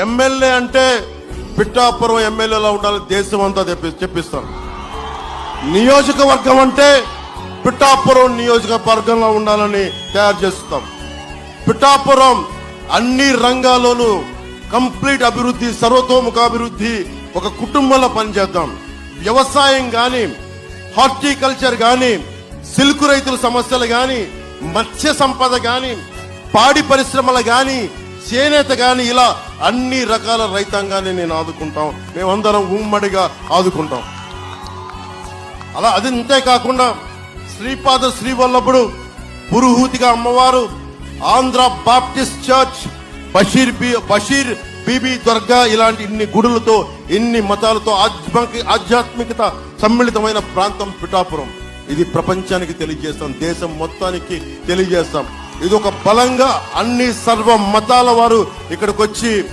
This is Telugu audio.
ఎమ్మెల్యే అంటే పిఠాపురం ఎమ్మెల్యేలా ఉండాలని దేశం అంతా చెప్పిస్తాను. నియోజకవర్గం అంటే పిఠాపురం నియోజకవర్గంలో ఉండాలని తయారు చేస్తాం. పిఠాపురం అన్ని రంగాల్లోనూ కంప్లీట్ అభివృద్ధి, సర్వతోముఖాభివృద్ధి, ఒక కుటుంబంలో పనిచేద్దాం. వ్యవసాయం గాని, హార్టికల్చర్ గాని, సిల్క్ రైతుల సమస్యలు గాని, మత్స్య సంపద గాని, పాడి పరిశ్రమలు గాని, చేనేత గాని, ఇలా అన్ని రకాల రైతాంగాన్ని నేను ఆదుకుంటాం. మేమందరం ఉమ్మడిగా ఆదుకుంటాం. అలా అది అంతేకాకుండా శ్రీపాద శ్రీవల్లభుడు, పురుహూతిగా అమ్మవారు, ఆంధ్ర బాప్టిస్ట్ చర్చ్, బషీర్ బీబీ దర్గా, ఇలాంటి ఇన్ని గుడులతో, ఇన్ని మతాలతో ఆధ్యాత్మికత సమ్మిళితమైన ప్రాంతం పిఠాపురం. ఇది ప్రపంచానికి తెలియజేస్తాం, దేశం మొత్తానికి తెలియజేస్తాం. ఇది ఒక బలంగా అన్ని సర్వ మతాల వారు ఇక్కడికి వచ్చి